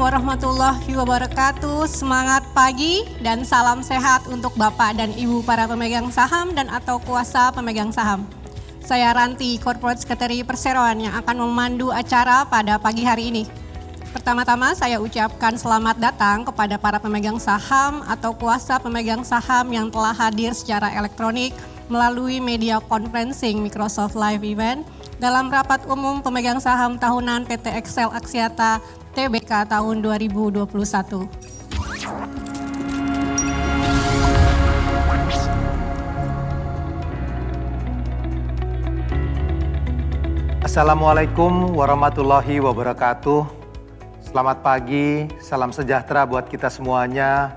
warahmatullahi wabarakatuh. Semangat pagi dan salam sehat untuk Bapak dan Ibu para pemegang saham dan atau kuasa pemegang saham. Saya Ranti, Corporate Secretary Perseroan yang akan memandu acara pada pagi hari ini. Pertama-tama saya ucapkan selamat datang kepada para pemegang saham atau kuasa pemegang saham yang telah hadir secara elektronik melalui media conferencing Microsoft Live Event dalam rapat umum pemegang saham tahunan PT Excel Axiata TBK tahun 2021. Assalamualaikum warahmatullahi wabarakatuh. Selamat pagi, salam sejahtera buat kita semuanya.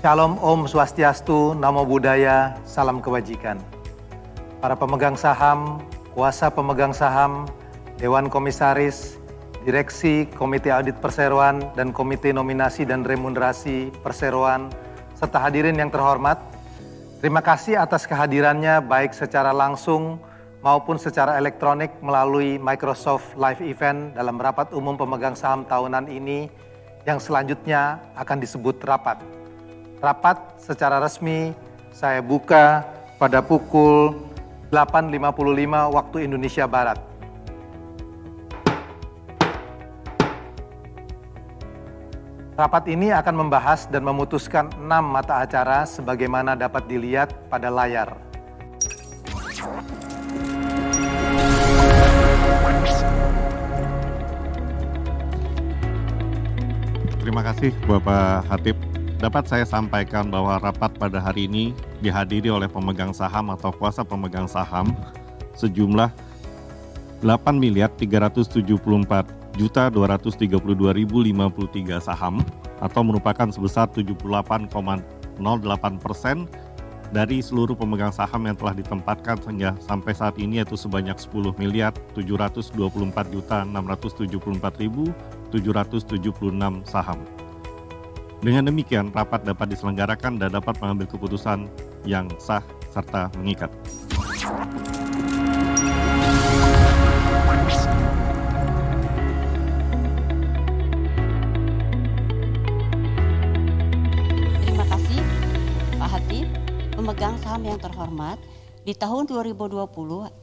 Shalom Om Swastiastu, Namo Buddhaya, salam kebajikan. Para pemegang saham, kuasa pemegang saham, Dewan Komisaris, Direksi Komite Audit Perseroan dan Komite Nominasi dan Remunerasi Perseroan, serta hadirin yang terhormat, terima kasih atas kehadirannya baik secara langsung maupun secara elektronik melalui Microsoft Live Event dalam rapat umum pemegang saham tahunan ini yang selanjutnya akan disebut rapat. Rapat secara resmi saya buka pada pukul 8.55 waktu Indonesia Barat. Rapat ini akan membahas dan memutuskan 6 mata acara sebagaimana dapat dilihat pada layar. Terima kasih Bapak Hatip. Dapat saya sampaikan bahwa rapat pada hari ini dihadiri oleh pemegang saham atau kuasa pemegang saham sejumlah 8.374.232.053 saham atau merupakan sebesar 78,08% dari seluruh pemegang saham yang telah ditempatkan hingga sampai saat ini, yaitu sebanyak 10.724.674.776 saham. Dengan demikian, rapat dapat diselenggarakan dan dapat mengambil keputusan yang sah serta mengikat. Terima kasih Pak Hatip. Pemegang saham yang terhormat, di tahun 2020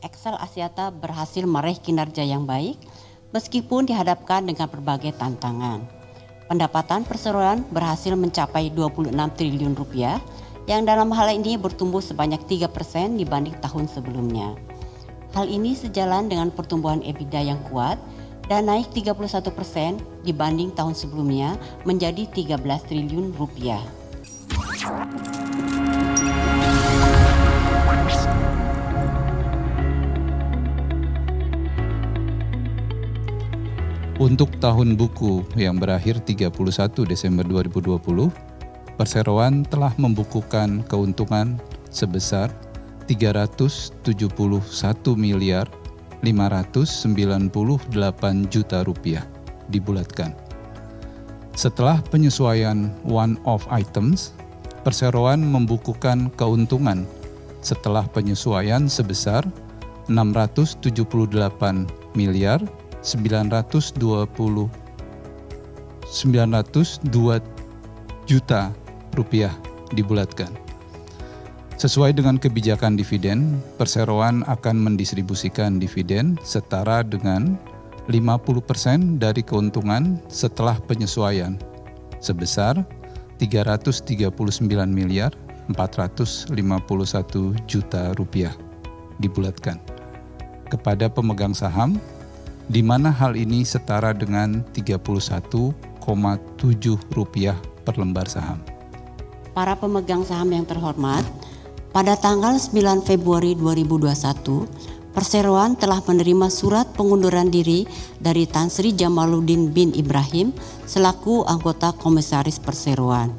Excel Axiata berhasil meraih kinerja yang baik meskipun dihadapkan dengan berbagai tantangan. Pendapatan perseroan berhasil mencapai 26 triliun rupiah yang dalam hal ini bertumbuh sebanyak 3% dibanding tahun sebelumnya. Hal ini sejalan dengan pertumbuhan EBITDA yang kuat dan naik 31% dibanding tahun sebelumnya menjadi 13 triliun rupiah. Untuk tahun buku yang berakhir 31 Desember 2020, Perseroan telah membukukan keuntungan sebesar 371 miliar 598 juta rupiah dibulatkan. Setelah penyesuaian one-off items, Perseroan membukukan keuntungan setelah penyesuaian sebesar 678 miliar 902 juta rupiah dibulatkan. Sesuai dengan kebijakan dividen, Perseroan akan mendistribusikan dividen setara dengan 50% dari keuntungan setelah penyesuaian sebesar 339 miliar 451 juta rupiah dibulatkan kepada pemegang saham, di mana hal ini setara dengan 31,7 rupiah per lembar saham. Para pemegang saham yang terhormat, pada tanggal 9 Februari 2021, Perseroan telah menerima surat pengunduran diri dari Tan Sri Jamaluddin bin Ibrahim selaku anggota Komisaris Perseroan.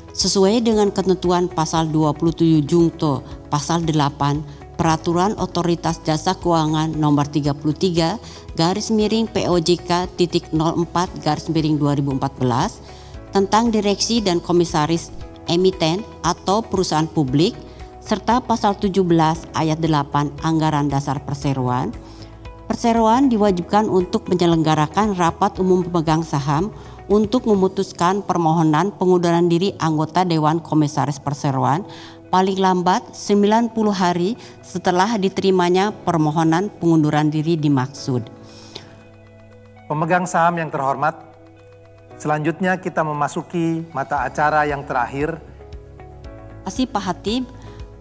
Sesuai dengan ketentuan pasal 27 Jungto pasal 8 Peraturan Otoritas Jasa Keuangan nomor 33 /POJK.04/2014 tentang direksi dan komisaris emiten atau perusahaan publik serta pasal 17 ayat 8 Anggaran Dasar Perseroan, Perseroan diwajibkan untuk menyelenggarakan rapat umum pemegang saham untuk memutuskan permohonan pengunduran diri anggota Dewan Komisaris Perseroan paling lambat 90 hari setelah diterimanya permohonan pengunduran diri dimaksud. Pemegang saham yang terhormat, selanjutnya kita memasuki mata acara yang terakhir. Terima kasih Pak Hatip,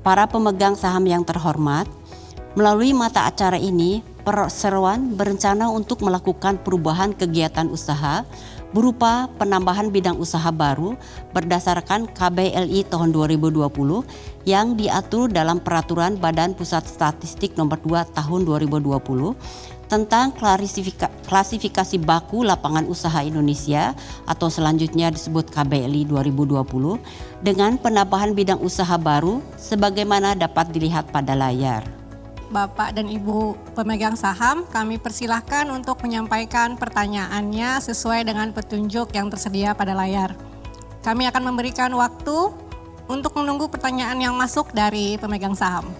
para pemegang saham yang terhormat, melalui mata acara ini, Perseroan berencana untuk melakukan perubahan kegiatan usaha berupa penambahan bidang usaha baru berdasarkan KBLI tahun 2020 yang diatur dalam Peraturan Badan Pusat Statistik Nomor 2 Tahun 2020 tentang klasifikasi baku lapangan usaha Indonesia atau selanjutnya disebut KBLI 2020 dengan penambahan bidang usaha baru sebagaimana dapat dilihat pada layar. Bapak dan Ibu pemegang saham, kami persilahkan untuk menyampaikan pertanyaannya sesuai dengan petunjuk yang tersedia pada layar. Kami akan memberikan waktu untuk menunggu pertanyaan yang masuk dari pemegang saham.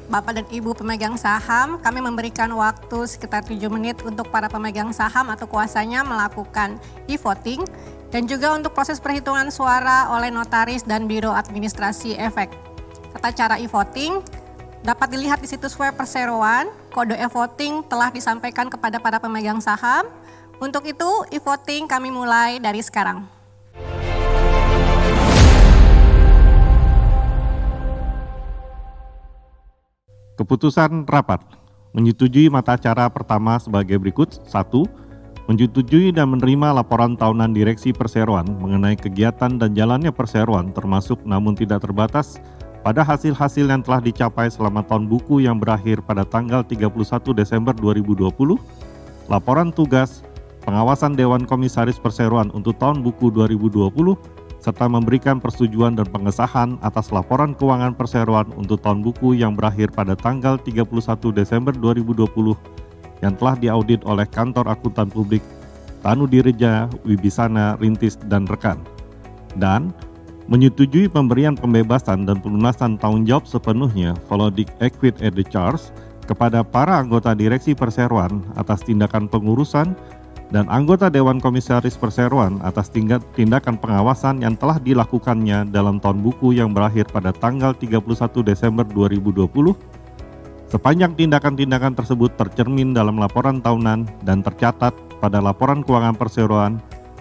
Bapak dan Ibu pemegang saham, kami memberikan waktu sekitar 7 menit untuk para pemegang saham atau kuasanya melakukan e-voting dan juga untuk proses perhitungan suara oleh notaris dan Biro Administrasi Efek. Tata cara e-voting dapat dilihat di situs web Perseroan. Kode e-voting telah disampaikan kepada para pemegang saham. Untuk itu, e-voting kami mulai dari sekarang. Keputusan rapat menyetujui mata acara pertama sebagai berikut. 1. Menyetujui dan menerima laporan tahunan Direksi Perseroan mengenai kegiatan dan jalannya Perseroan termasuk namun tidak terbatas pada hasil-hasil yang telah dicapai selama tahun buku yang berakhir pada tanggal 31 Desember 2020, laporan tugas, pengawasan Dewan Komisaris Perseroan untuk tahun buku 2020, serta memberikan persetujuan dan pengesahan atas laporan keuangan Perseroan untuk tahun buku yang berakhir pada tanggal 31 Desember 2020 yang telah diaudit oleh Kantor Akuntan Publik Tanu Direja, Wibisana, Rintis, dan rekan. Dan menyetujui pemberian pembebasan dan pelunasan tanggung jawab sepenuhnya Volodic Equit et de Charge kepada para anggota Direksi Perseroan atas tindakan pengurusan dan anggota Dewan Komisaris Perseroan atas tindakan pengawasan yang telah dilakukannya dalam tahun buku yang berakhir pada tanggal 31 Desember 2020. Sepanjang tindakan-tindakan tersebut tercermin dalam laporan tahunan dan tercatat pada laporan keuangan Perseroan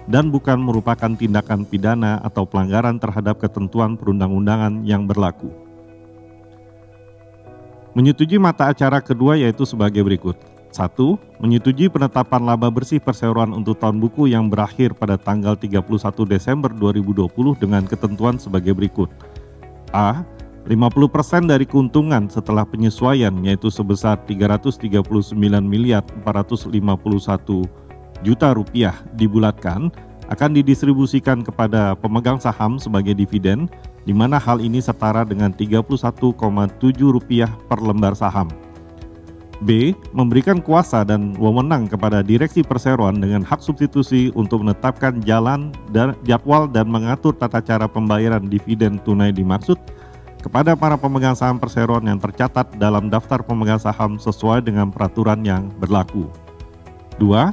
dan bukan merupakan tindakan pidana atau pelanggaran terhadap ketentuan perundang-undangan yang berlaku. Menyetujui mata acara kedua yaitu sebagai berikut. 1. Menyetujui penetapan laba bersih Perseroan untuk tahun buku yang berakhir pada tanggal 31 Desember 2020 dengan ketentuan sebagai berikut. A. 50% dari keuntungan setelah penyesuaian yaitu sebesar 339.451 juta rupiah dibulatkan akan didistribusikan kepada pemegang saham sebagai dividen, di mana hal ini setara dengan 31,7 rupiah per lembar saham. B. Memberikan kuasa dan wewenang kepada Direksi Perseroan dengan hak substitusi untuk menetapkan jalan dan jadwal dan mengatur tata cara pembayaran dividen tunai dimaksud kepada para pemegang saham Perseroan yang tercatat dalam daftar pemegang saham sesuai dengan peraturan yang berlaku. 2.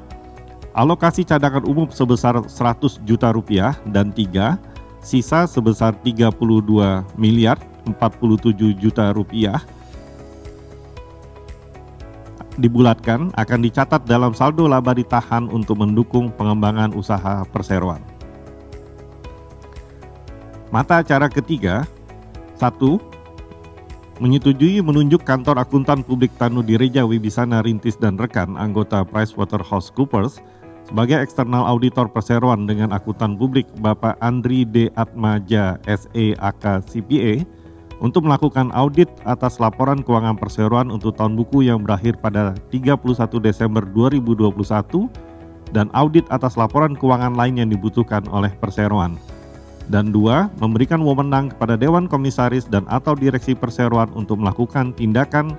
Alokasi cadangan umum sebesar 100 juta rupiah dan 3. Sisa sebesar 32.047 juta rupiah dibulatkan akan dicatat dalam saldo laba ditahan untuk mendukung pengembangan usaha Perseroan. Mata acara ketiga. 1. Menyetujui menunjuk Kantor Akuntan Publik Tanu Direja Wibisana Rintis dan rekan anggota PricewaterhouseCoopers sebagai eksternal auditor Perseroan dengan akuntan publik Bapak Andri D. Atmaja SE/AK CPA untuk melakukan audit atas laporan keuangan Perseroan untuk tahun buku yang berakhir pada 31 Desember 2021 dan audit atas laporan keuangan lain yang dibutuhkan oleh Perseroan. Dan 2. Memberikan wewenang kepada Dewan Komisaris dan atau Direksi Perseroan untuk melakukan tindakan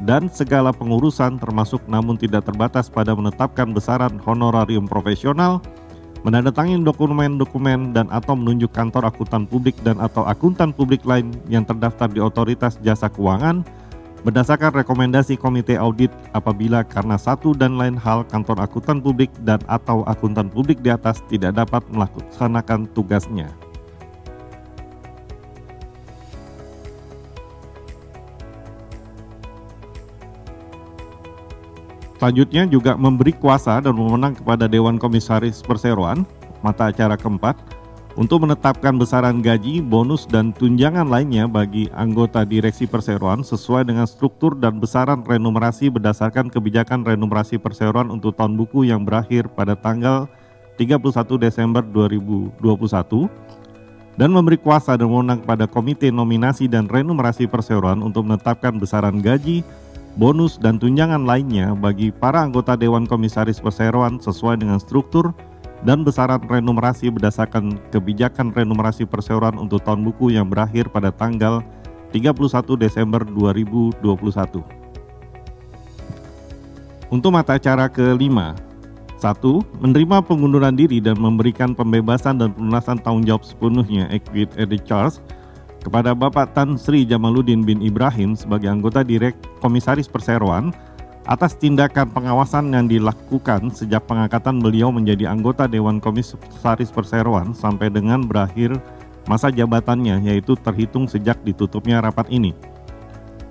dan segala pengurusan termasuk namun tidak terbatas pada menetapkan besaran honorarium profesional, menandatangani dokumen-dokumen dan atau menunjuk kantor akuntan publik dan atau akuntan publik lain yang terdaftar di Otoritas Jasa Keuangan berdasarkan rekomendasi Komite Audit apabila karena satu dan lain hal kantor akuntan publik dan atau akuntan publik di atas tidak dapat melaksanakan tugasnya. Selanjutnya juga memberi kuasa dan wewenang kepada Dewan Komisaris Perseroan, mata acara keempat, untuk menetapkan besaran gaji, bonus, dan tunjangan lainnya bagi anggota direksi perseroan sesuai dengan struktur dan besaran remunerasi berdasarkan kebijakan remunerasi perseroan untuk tahun buku yang berakhir pada tanggal 31 Desember 2021 dan memberi kuasa dan wewenang kepada Komite Nominasi dan Remunerasi Perseroan untuk menetapkan besaran gaji, bonus, dan tunjangan lainnya bagi para anggota Dewan Komisaris Perseroan sesuai dengan struktur dan besaran remunerasi berdasarkan kebijakan remunerasi perseroan untuk tahun buku yang berakhir pada tanggal 31 Desember 2021. Untuk mata acara kelima, 1. Menerima pengunduran diri dan memberikan pembebasan dan pelunasan tanggung jawab sepenuhnya equity charge kepada Bapak Tan Sri Jamaluddin bin Ibrahim sebagai anggota Komisaris Perseroan atas tindakan pengawasan yang dilakukan sejak pengangkatan beliau menjadi anggota Dewan Komisaris Perseroan sampai dengan berakhir masa jabatannya, yaitu terhitung sejak ditutupnya rapat ini.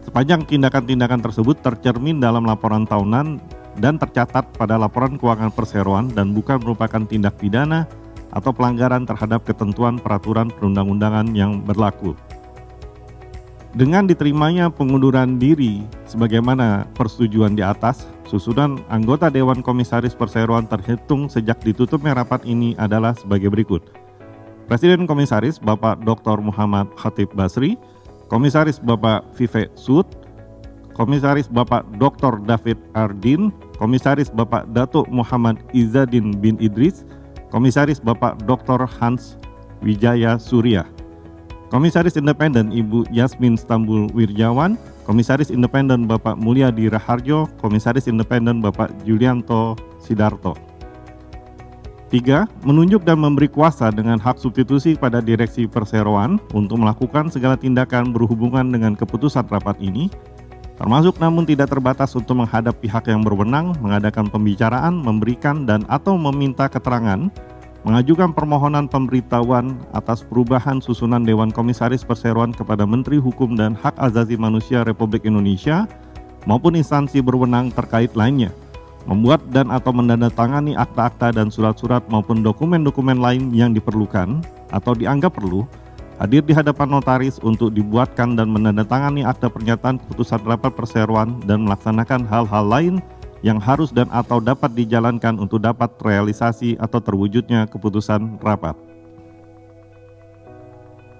Sepanjang tindakan-tindakan tersebut tercermin dalam laporan tahunan dan tercatat pada laporan keuangan perseroan dan bukan merupakan tindak pidana atau pelanggaran terhadap ketentuan peraturan perundang-undangan yang berlaku. Dengan diterimanya pengunduran diri sebagaimana persetujuan di atas, susunan anggota Dewan Komisaris Perseroan terhitung sejak ditutupnya rapat ini adalah sebagai berikut. Presiden Komisaris Bapak Dr. Muhammad Khatib Basri, Komisaris Bapak Vive Sud, Komisaris Bapak Dr. David Ardin, Komisaris Bapak Datuk Muhammad Izzadin bin Idris, Komisaris Bapak Dr. Hans Wijaya Surya, Komisaris Independen Ibu Yasmin Stambul Wirjawan, Komisaris Independen Bapak Mulyadi Raharjo, Komisaris Independen Bapak Julianto Sidarto. 3. Menunjuk dan memberi kuasa dengan hak substitusi pada Direksi Perseroan untuk melakukan segala tindakan berhubungan dengan keputusan rapat ini, termasuk namun tidak terbatas untuk menghadap pihak yang berwenang, mengadakan pembicaraan, memberikan dan atau meminta keterangan, mengajukan permohonan pemberitahuan atas perubahan susunan Dewan Komisaris Perseroan kepada Menteri Hukum dan Hak Asasi Manusia Republik Indonesia maupun instansi berwenang terkait lainnya, membuat dan atau menandatangani akta-akta dan surat-surat maupun dokumen-dokumen lain yang diperlukan atau dianggap perlu, hadir di hadapan notaris untuk dibuatkan dan menandatangani akta pernyataan keputusan rapat perseroan dan melaksanakan hal-hal lain yang harus dan atau dapat dijalankan untuk dapat realisasi atau terwujudnya keputusan rapat.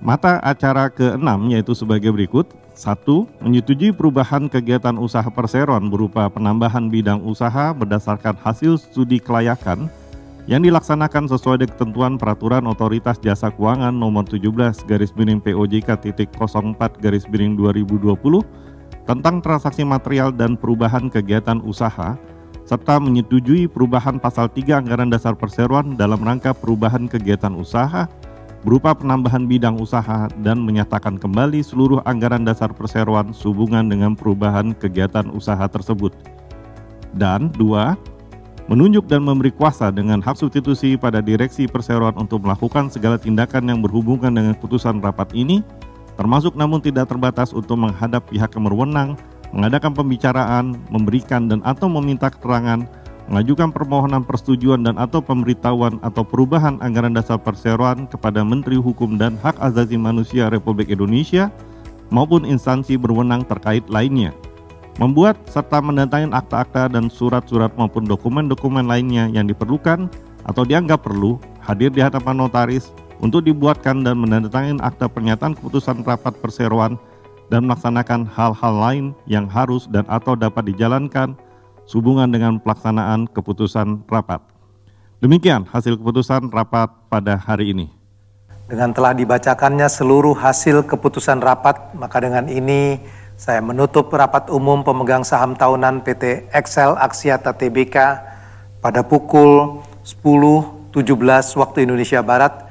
Mata acara ke-6 yaitu sebagai berikut. 1. Menyetujui perubahan kegiatan usaha perseroan berupa penambahan bidang usaha berdasarkan hasil studi kelayakan yang dilaksanakan sesuai dengan ketentuan Peraturan Otoritas Jasa Keuangan Nomor 17/POJK.04/2020 tentang transaksi material dan perubahan kegiatan usaha, serta menyetujui perubahan pasal 3 Anggaran Dasar Perseroan dalam rangka perubahan kegiatan usaha berupa penambahan bidang usaha dan menyatakan kembali seluruh anggaran dasar perseroan sehubungan dengan perubahan kegiatan usaha tersebut. Dan 2. Menunjuk dan memberi kuasa dengan hak substitusi pada Direksi Perseroan untuk melakukan segala tindakan yang berhubungan dengan putusan rapat ini, termasuk namun tidak terbatas untuk menghadap pihak yang berwenang, mengadakan pembicaraan, memberikan dan atau meminta keterangan, mengajukan permohonan persetujuan dan atau pemberitahuan atau perubahan anggaran dasar perseroan kepada Menteri Hukum dan Hak Asasi Manusia Republik Indonesia maupun instansi berwenang terkait lainnya, membuat serta mendatangkan akta-akta dan surat-surat maupun dokumen-dokumen lainnya yang diperlukan atau dianggap perlu, hadir di hadapan notaris untuk dibuatkan dan menandatangani akta pernyataan keputusan rapat perseroan dan melaksanakan hal-hal lain yang harus dan atau dapat dijalankan sehubungan dengan pelaksanaan keputusan rapat. Demikian hasil keputusan rapat pada hari ini. Dengan telah dibacakannya seluruh hasil keputusan rapat, maka dengan ini saya menutup rapat umum pemegang saham tahunan PT Excel Aksiata Tbk pada pukul 10.17 waktu Indonesia Barat